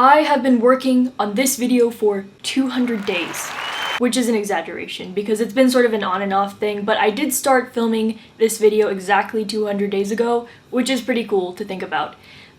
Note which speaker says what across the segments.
Speaker 1: I have been working on this video for 200 days, which is an exaggeration because it's been sort of an on and off thing, but I did start filming this video exactly 200 days ago, which is pretty cool to think about.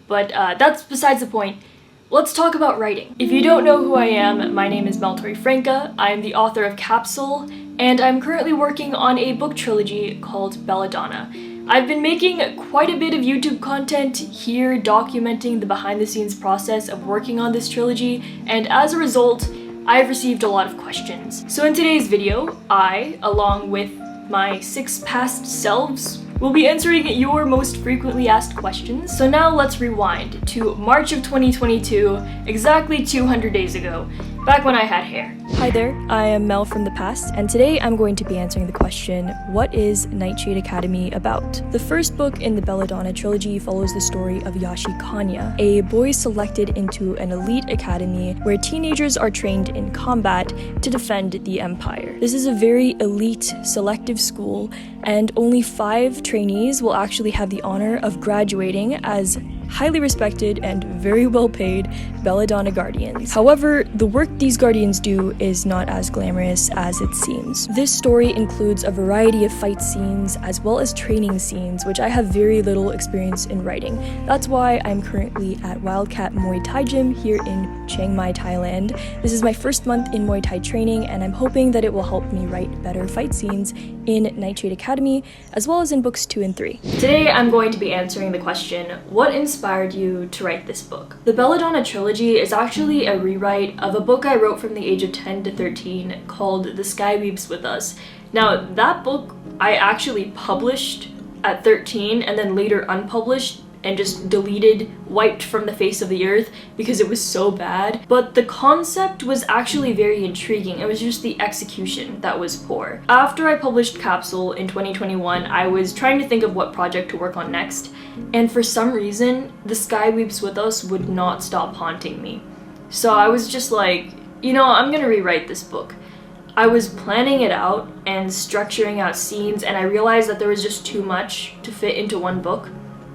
Speaker 1: But that's besides the point. Let's talk about writing. If you don't know who I am, my name is Torrefranca. I am the author of Capsule, and I'm currently working on a book trilogy called Belladonna. I've been making quite a bit of YouTube content here documenting the behind-the-scenes process of working on this trilogy, and as a result, I've received a lot of questions. So in today's video, I, along with my 6 past selves, will be answering your most frequently asked questions. So now let's rewind to March of 2022, exactly 200 days ago, back when I had hair. Hi there, I am Mel from the past, and today I'm going to be answering the question, what is Nightshade Academy about? The first book in the Belladonna Trilogy follows the story of Yashi Kanya, a boy selected into an elite academy where teenagers are trained in combat to defend the Empire. This is a very elite, selective school, and only 5 trainees will actually have the honor of graduating as highly respected and very well paid Belladonna Guardians. However, the work these Guardians do is not as glamorous as it seems. This story includes a variety of fight scenes as well as training scenes, which I have very little experience in writing. That's why I'm currently at Wildcat Muay Thai Gym here in Chiang Mai, Thailand. This is my first month in Muay Thai training, and I'm hoping that it will help me write better fight scenes in Nightshade Academy, as well as in books 2 and 3. Today I'm going to be answering the question, what inspired you to write this book? The Belladonna Trilogy is actually a rewrite of a book I wrote from the age of 10 to 13 called The Sky Weeps With Us. Now, that book I actually published at 13 and then later unpublished and just deleted, wiped from the face of the earth because it was so bad. But the concept was actually very intriguing. It was just the execution that was poor. After I published Capsule in 2021, I was trying to think of what project to work on next, and for some reason, The Sky Weeps With Us would not stop haunting me. So I was just like, you know, I'm gonna rewrite this book. I was planning it out and structuring out scenes, and I realized that there was just too much to fit into one book.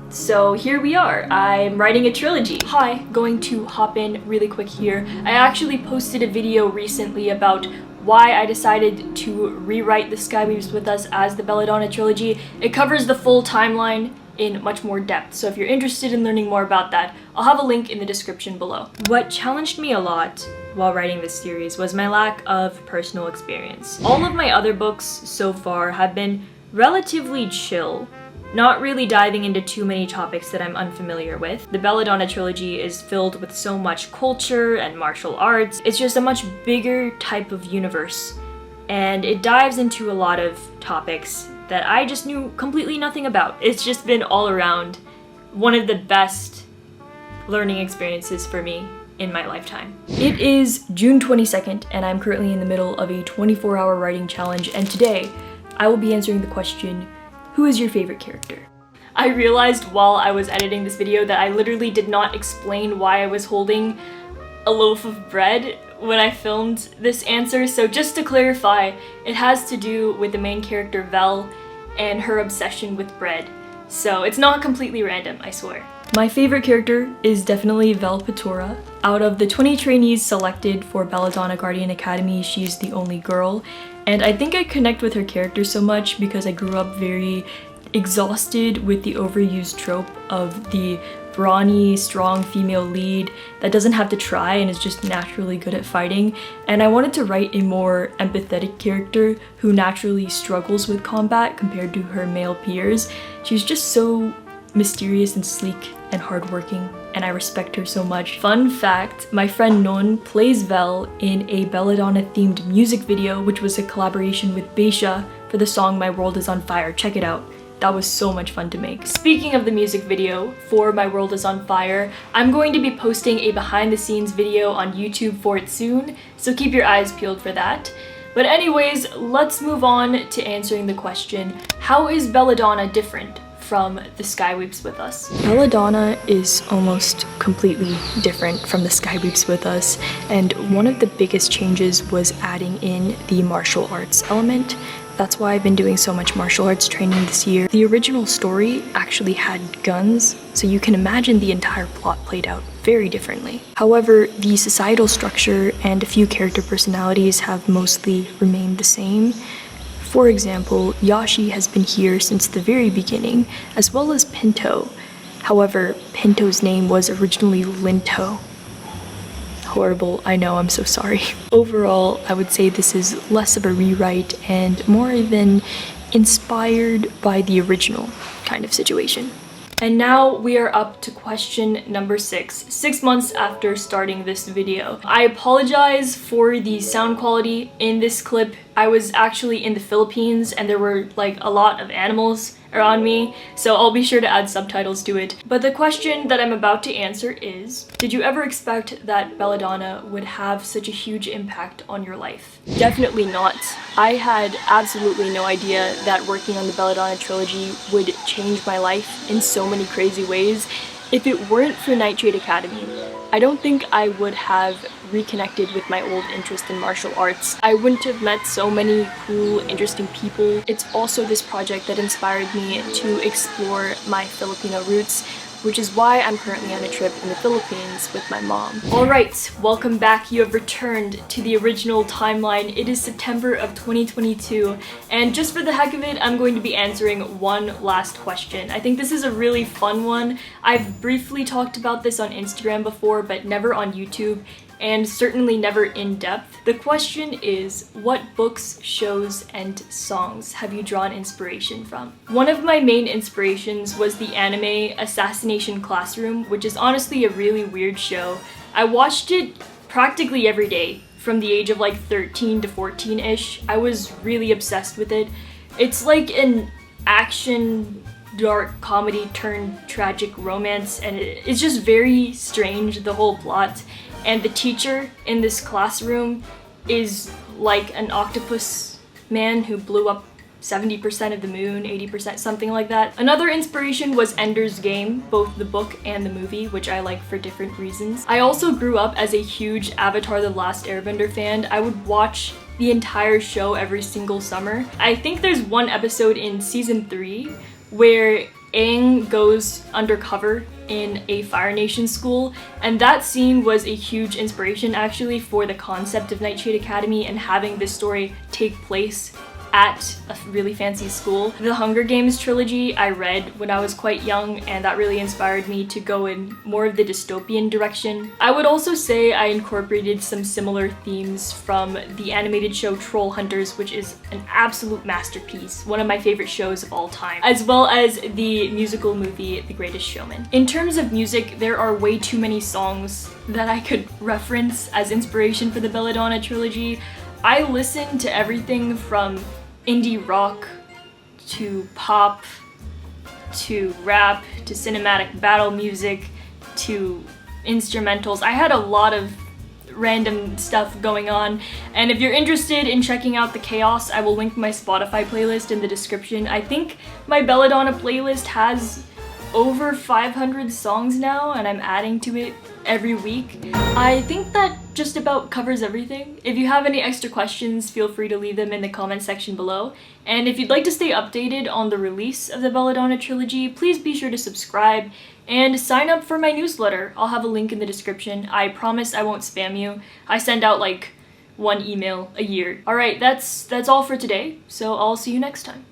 Speaker 1: So here we are, I'm writing a trilogy. Hi, going to hop in really quick here. I actually posted a video recently about why I decided to rewrite The Sky Weeps With Us as the Belladonna Trilogy. It covers the full timeline in much more depth, so if you're interested in learning more about that, I'll have a link in the description below. What challenged me a lot while writing this series was my lack of personal experience. All of my other books so far have been relatively chill, not really diving into too many topics that I'm unfamiliar with. The Belladonna Trilogy is filled with so much culture and martial arts. It's just a much bigger type of universe, and it dives into a lot of topics that I just knew completely nothing about. It's just been all around one of the best learning experiences for me in my lifetime. It is June 22nd, and I'm currently in the middle of a 24-hour writing challenge, and today I will be answering the question, who is your favorite character? I realized while I was editing this video that I literally did not explain why I was holding a loaf of bread when I filmed this answer, so just to clarify, it has to do with the main character Vel and her obsession with bread. So it's not completely random, I swear. My favorite character is definitely Vel Patora. Out of the 20 trainees selected for Belladonna Guardian Academy, she's the only girl, and I think I connect with her character so much because I grew up very exhausted with the overused trope of the brawny, strong female lead that doesn't have to try and is just naturally good at fighting, and I wanted to write a more empathetic character who naturally struggles with combat compared to her male peers. She's just so mysterious and sleek and hardworking, and I respect her so much. Fun fact, my friend Non plays Vel in a Belladonna-themed music video, which was a collaboration with Beisha for the song My World Is On Fire. Check it out. That was so much fun to make. Speaking of the music video for My World Is On Fire, I'm going to be posting a behind-the-scenes video on YouTube for it soon, so keep your eyes peeled for that. But anyways, let's move on to answering the question, how is Belladonna different from The Sky Weeps With Us? Belladonna is almost completely different from The Sky Weeps With Us, and one of the biggest changes was adding in the martial arts element. That's why I've been doing so much martial arts training this year. The original story actually had guns, so you can imagine the entire plot played out very differently. However, the societal structure and a few character personalities have mostly remained the same. For example, Yashi has been here since the very beginning, as well as Pinto. However, Pinto's name was originally Linto. Horrible, I know, I'm so sorry. Overall, I would say this is less of a rewrite and more of an inspired by the original kind of situation. And now we are up to question number 6 months after starting this video. I apologize for the sound quality in this clip. I was actually in the Philippines and there were like a lot of animals around me, so I'll be sure to add subtitles to it. But the question that I'm about to answer is, did you ever expect that Belladonna would have such a huge impact on your life? Definitely not. I had absolutely no idea that working on the Belladonna Trilogy would change my life in so many crazy ways. If it weren't for Nightshade Academy, I don't think I would have reconnected with my old interest in martial arts. I wouldn't have met so many cool, interesting people. It's also this project that inspired me to explore my Filipino roots, which is why I'm currently on a trip in the Philippines with my mom. Alright, welcome back. You have returned to the original timeline. It is September of 2022, and just for the heck of it, I'm going to be answering one last question. I think this is a really fun one. I've briefly talked about this on Instagram before, but never on YouTube, and certainly never in depth. The question is, what books, shows, and songs have you drawn inspiration from? One of my main inspirations was the anime Assassination Classroom, which is honestly a really weird show. I watched it practically every day from the age of like 13 to 14-ish. I was really obsessed with it. It's like an action dark comedy turned tragic romance, and it's just very strange, the whole plot. And the teacher in this classroom is like an octopus man who blew up 70% of the moon, 80%, something like that. Another inspiration was Ender's Game, both the book and the movie, which I like for different reasons. I also grew up as a huge Avatar: The Last Airbender fan. I would watch the entire show every single summer. I think there's one episode in season 3 where Aang goes undercover in a Fire Nation school, and that scene was a huge inspiration actually for the concept of Nightshade Academy and having this story take place at a really fancy school. The Hunger Games trilogy I read when I was quite young, and that really inspired me to go in more of the dystopian direction. I would also say I incorporated some similar themes from the animated show Troll Hunters, which is an absolute masterpiece, one of my favorite shows of all time, as well as the musical movie The Greatest Showman. In terms of music, there are way too many songs that I could reference as inspiration for the Belladonna Trilogy. I listen to everything from indie rock to pop to rap to cinematic battle music to instrumentals. I had a lot of random stuff going on, and if you're interested in checking out the chaos, I will link my Spotify playlist in the description. I think my Belladonna playlist has over 500 songs now, and I'm adding to it every week. I think that just about covers everything. If you have any extra questions, feel free to leave them in the comment section below. And if you'd like to stay updated on the release of the Belladonna Trilogy, please be sure to subscribe and sign up for my newsletter. I'll have a link in the description. I promise I won't spam you. I send out like one email a year. Alright, that's all for today, so I'll see you next time.